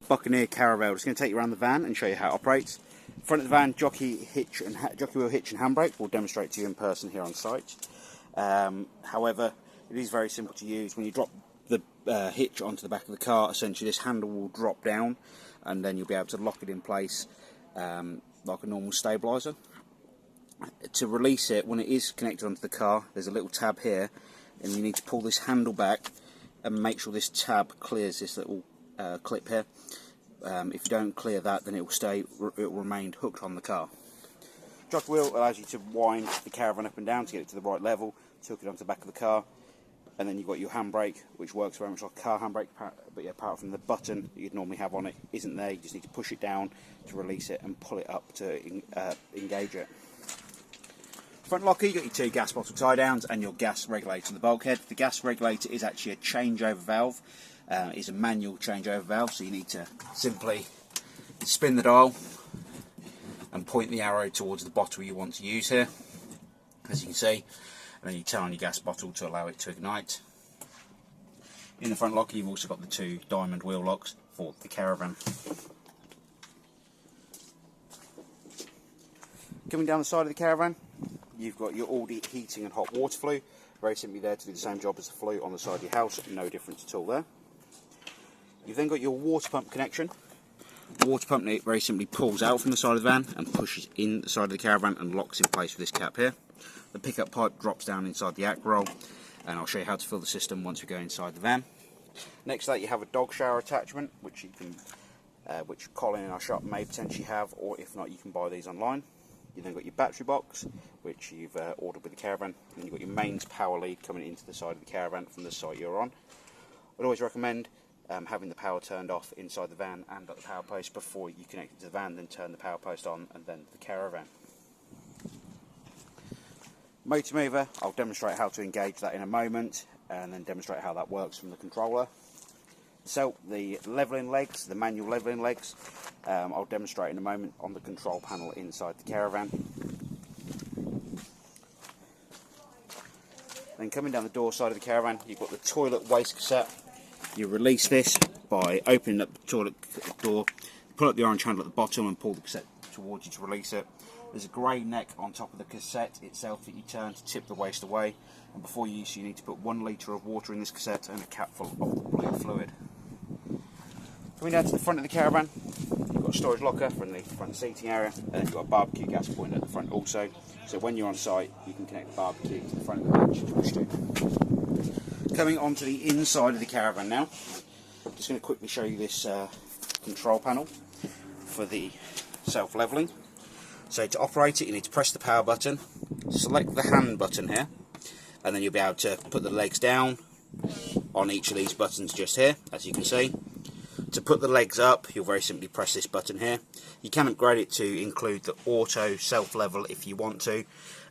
Buccaneer Caravel. Just going to take you around the van and show you how it operates. Front of the van, jockey wheel hitch and handbrake. We'll demonstrate to you in person here on site. However, it is very simple to use. When you drop the hitch onto the back of the car, essentially this handle will drop down and then you'll be able to lock it in place like a normal stabiliser. To release it, when it is connected onto the car, there's a little tab here and you need to pull this handle back and make sure this tab clears this little clip here. If you don't clear that, then it will remain hooked on the car. Jockey wheel allows you to wind the caravan up and down to get it to the right level, to hook it onto the back of the car. And then you've got your handbrake, which works very much like a car handbrake, but yeah, apart from the button that you'd normally have on it isn't there. You just need to push it down to release it and pull it up to engage it. Front locker, you've got your two gas bottle tie downs and your gas regulator on the bulkhead. The gas regulator is actually a changeover valve. It's a manual changeover valve, so you need to simply spin the dial and point the arrow towards the bottle you want to use here, as you can see, and then you turn on your gas bottle to allow it to ignite. In the front locker you've also got the two diamond wheel locks for the caravan. Coming down the side of the caravan, you've got your Aldi heating and hot water flue, very simply there to do the same job as the flue on the side of your house, no difference at all there. You've then got your water pump connection. The water pump very simply pulls out from the side of the van and pushes in the side of the caravan and locks in place with this cap here. The pickup pipe drops down inside the ack roll, and I'll show you how to fill the system once we go inside the van. Next to that you have a dog shower attachment, which you can, which Colin in our shop may potentially have, or if not you can buy these online. You've then got your battery box, which you've ordered with the caravan, and you've got your mains power lead coming into the side of the caravan from the site you're on. I'd always recommend having the power turned off inside the van and at the power post before you connect it to the van, then turn the power post on and then the caravan. Motor mover, I'll demonstrate how to engage that in a moment and then demonstrate how that works from the controller. So the levelling legs, the manual levelling legs, I'll demonstrate in a moment on the control panel inside the caravan. Then coming down the door side of the caravan, you've got the toilet waste cassette. You release this by opening up the toilet door, pull up the orange handle at the bottom and pull the cassette towards you to release it. There's a grey neck on top of the cassette itself that you turn to tip the waste away, and before you use, you need to put 1 litre of water in this cassette and a cap full of the blue fluid. Coming down to the front of the caravan, you've got a storage locker from the front seating area, and then you've got a barbecue gas point at the front also, so when you're on site you can connect the barbecue to the front of the van should you wish to. Coming onto the inside of the caravan now, I'm just going to quickly show you this control panel for the self-levelling. So to operate it you need to press the power button, select the hand button here, and then you'll be able to put the legs down on each of these buttons just here, as you can see. To put the legs up, you'll very simply press this button here. You can upgrade it to include the auto self-level if you want to.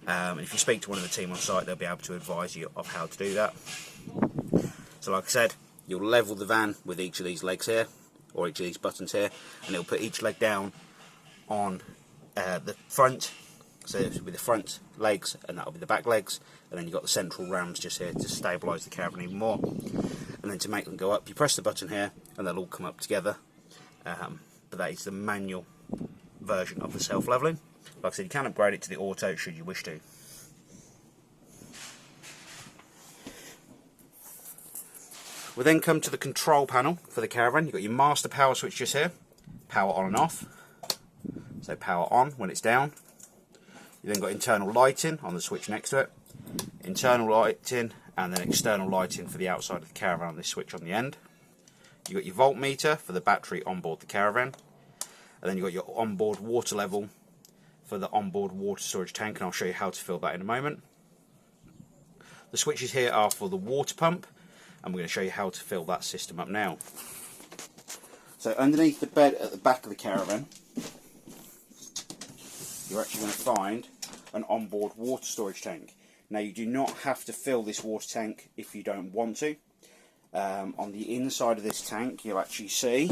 And if you speak to one of the team on site, they'll be able to advise you of how to do that. So like I said, you'll level the van with each of these legs here, or each of these buttons here, and it'll put each leg down on the front. So this will be the front legs, and that'll be the back legs, and then you've got the central rams just here to stabilise the caravan even more. And then to make them go up, you press the button here, and they'll all come up together. But that is the manual version of the self-levelling. Like I said, you can upgrade it to the auto should you wish to. We'll then come to the control panel for the caravan. You've got your master power switch just here, power on and off. So power on when it's down. You then got internal lighting on the switch next to it, internal lighting, and then external lighting for the outside of the caravan on this switch on the end. You've got your voltmeter for the battery on board the caravan, and then you've got your onboard water level for the onboard water storage tank, and I'll show you how to fill that in a moment. The switches here are for the water pump, and we're going to show you how to fill that system up now. So underneath the bed at the back of the caravan, you're actually going to find an onboard water storage tank. Now you do not have to fill this water tank if you don't want to. On the inside of this tank you'll actually see,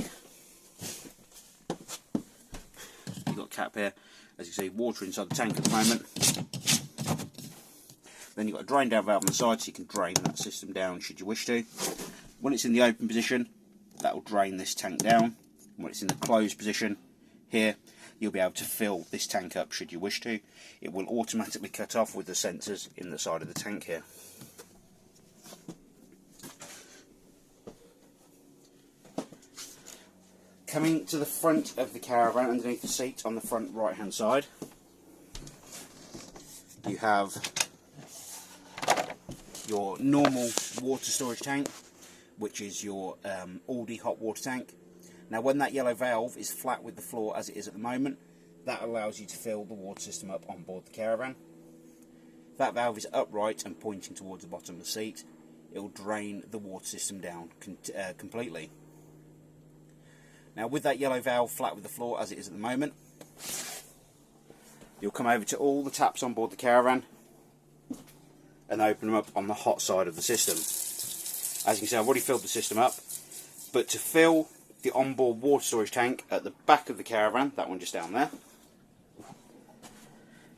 you've got a cap here, as you see, water inside the tank at the moment. Then you've got a drain down valve on the side so you can drain that system down should you wish to. When it's in the open position, that will drain this tank down. When it's in the closed position here, you'll be able to fill this tank up should you wish to. It will automatically cut off with the sensors in the side of the tank here. Coming to the front of the caravan, underneath the seat on the front right hand side, you have your normal water storage tank, which is your Aldi hot water tank. Now when that yellow valve is flat with the floor as it is at the moment, that allows you to fill the water system up on board the caravan. If that valve is upright and pointing towards the bottom of the seat, it will drain the water system down completely. Now with that yellow valve flat with the floor as it is at the moment, you'll come over to all the taps on board the caravan and open them up on the hot side of the system. As you can see, I've already filled the system up, but to fill the onboard water storage tank at the back of the caravan, that one just down there,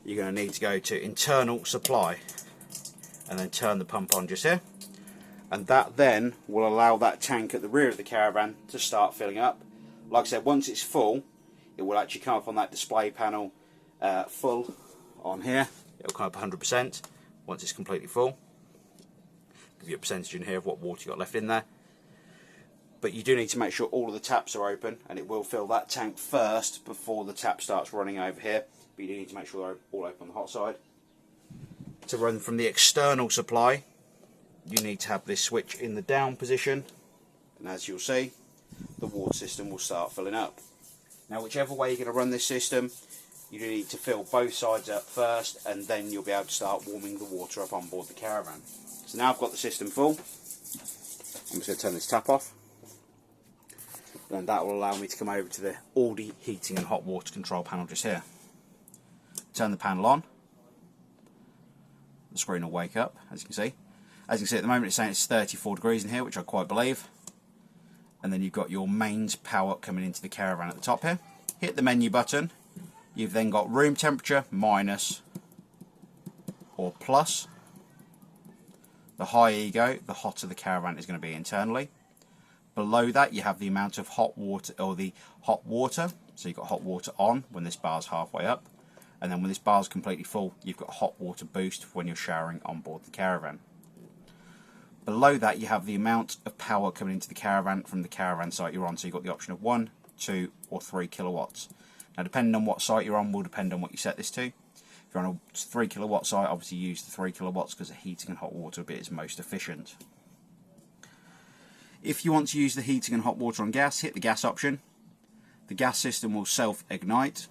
you're going to need to go to internal supply and then turn the pump on just here, and that then will allow that tank at the rear of the caravan to start filling up. Like I said, once it's full, it will actually come up on that display panel full on here. It'll come up 100% once it's completely full. Give you a percentage in here of what water you got left in there. But you do need to make sure all of the taps are open, and it will fill that tank first before the tap starts running over here. But you do need to make sure they're all open on the hot side. To run from the external supply, you need to have this switch in the down position, and as you'll see, the water system will start filling up. Now whichever way you're going to run this system, you need to fill both sides up first, and then you'll be able to start warming the water up on board the caravan. So now I've got the system full, I'm just going to turn this tap off, and that will allow me to come over to the Aldi heating and hot water control panel just here. Turn the panel on, the screen will wake up, as you can see. As you can see at the moment it's saying it's 34 degrees in here, which I quite believe. And then you've got your mains power coming into the caravan at the top here. Hit the menu button. You've then got room temperature, minus or plus. The higher you go, the hotter the caravan is going to be internally. Below that you have the amount of hot water, or the hot water. So you've got hot water on when this bar's halfway up. And then when this bar's completely full, you've got hot water boost when you're showering on board the caravan. Below that you have the amount of power coming into the caravan from the caravan site you're on. So you've got the option of 1, 2 or 3 kilowatts. Now depending on what site you're on will depend on what you set this to. If you're on a 3 kilowatt site, obviously use the 3 kilowatts because the heating and hot water bit is most efficient. If you want to use the heating and hot water on gas, hit the gas option. The gas system will self-ignite.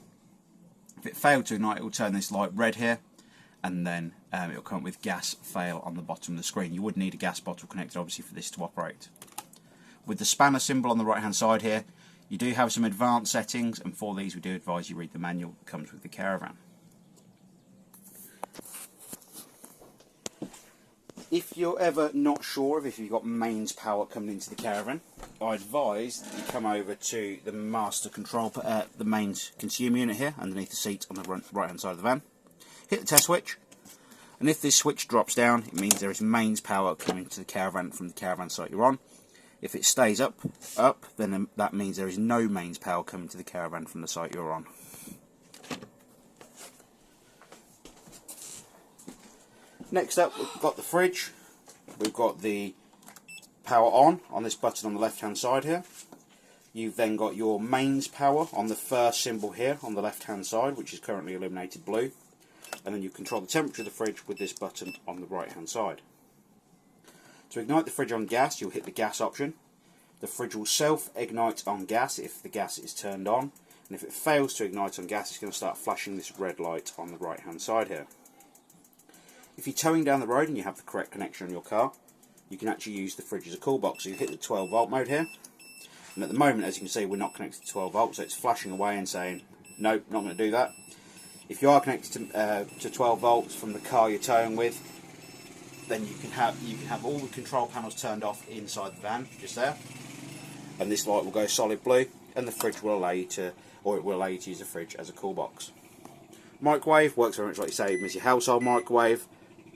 If it failed to ignite, it will turn this light red here, and then it will come up with gas fail on the bottom of the screen. You would need a gas bottle connected obviously for this to operate. With the spanner symbol on the right hand side here, you do have some advanced settings, and for these we do advise you read the manual that comes with the caravan. If you're ever not sure if you've got mains power coming into the caravan, I advise that you come over to the master control, the mains consumer unit here underneath the seat on the right hand side of the van. Hit the test switch, and if this switch drops down, it means there is mains power coming to the caravan from the caravan site you're on. If it stays up, then that means there is no mains power coming to the caravan from the site you're on. Next up, we've got the fridge. We've got the power on this button on the left hand side here. You've then got your mains power on the first symbol here on the left hand side, which is currently illuminated blue. And then you control the temperature of the fridge with this button on the right hand side. To ignite the fridge on gas, you'll hit the gas option. The fridge will self-ignite on gas if the gas is turned on, and if it fails to ignite on gas, it's going to start flashing this red light on the right hand side here. If you're towing down the road and you have the correct connection on your car, you can actually use the fridge as a cool box. So you hit the 12 volt mode here, and at the moment, as you can see, we're not connected to 12 volts, so it's flashing away and saying, nope, not going to do that. If you are connected to 12 volts from the car you're towing with, then you can have all the control panels turned off inside the van, just there, and this light will go solid blue, and the fridge will allow you to, or it will allow you to use the fridge as a cool box. Microwave works very much like you say, it's your household microwave,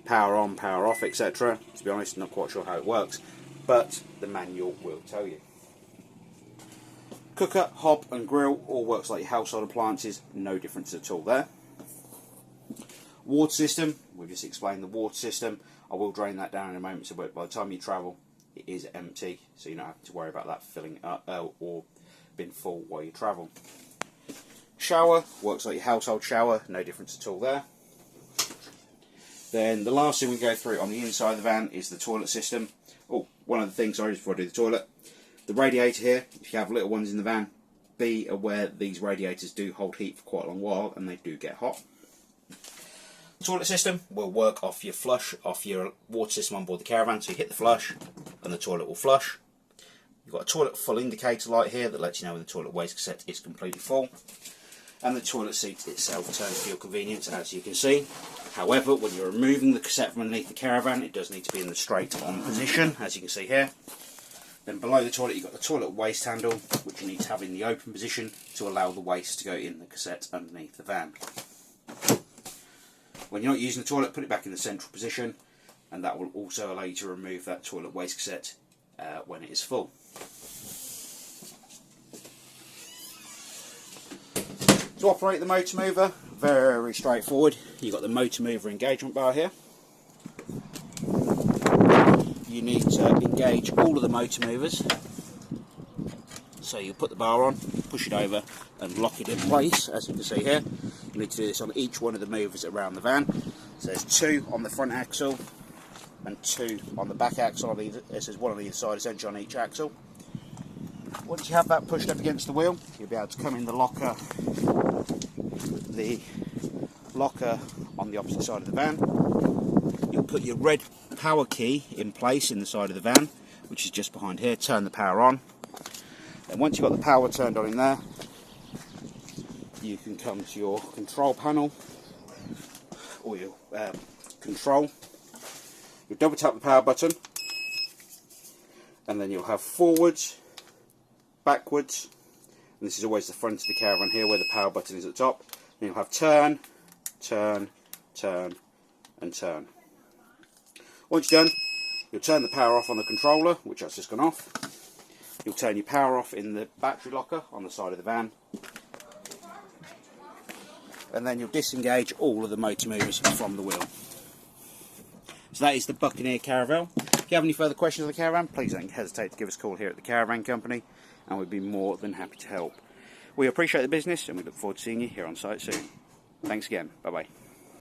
power on, power off, etc. To be honest, I'm not quite sure how it works, but the manual will tell you. Cooker, hob and grill all works like your household appliances, no difference at all there. Water system, we've just explained the water system. I will drain that down in a moment, so by the time you travel it is empty, so you're not having to worry about that filling up or being full while you travel. Shower, works like your household shower, no difference at all there. Then the last thing we go through on the inside of the van is the toilet system. Oh, one of the things, sorry, before I do the toilet, the radiator here, if you have little ones in the van, be aware these radiators do hold heat for quite a long while and they do get hot. The toilet system will work off your flush, off your water system on board the caravan, so you hit the flush and the toilet will flush. You've got a toilet full indicator light here that lets you know when the toilet waste cassette is completely full. And the toilet seat itself turns for your convenience, as you can see. However, when you're removing the cassette from underneath the caravan, it does need to be in the straight on position, as you can see here. Then below the toilet you've got the toilet waste handle, which you need to have in the open position to allow the waste to go in the cassette underneath the van. When you're not using the toilet, put it back in the central position, and that will also allow you to remove that toilet waste cassette when it is full. To operate the motor mover, very straightforward. You've got the motor mover engagement bar here. You need to engage all of the motor movers. So you put the bar on, push it over and lock it in place, as you can see here. You need to do this on each one of the movers around the van. So there's 2 on the front axle and 2 on the back axle. There's 1 on either side, essentially on each axle. Once you have that pushed up against the wheel, you'll be able to come in the locker on the opposite side of the van. You'll put your red power key in place in the side of the van, which is just behind here. Turn the power on. And once you've got the power turned on in there, you can come to your control panel or your control. You'll double tap the power button, and then you'll have forwards, backwards, and this is always the front of the caravan here where the power button is at the top. Then you'll have turn, turn, turn and turn. Once you're done, you'll turn the power off on the controller, which has just gone off. You'll turn your power off in the battery locker on the side of the van, and then you'll disengage all of the motor movers from the wheel. So that is the Buccaneer Caravel. If you have any further questions on the caravan, please don't hesitate to give us a call here at the Caravan Company, and we'd be more than happy to help. We appreciate the business and we look forward to seeing you here on site soon. Thanks again. Bye bye.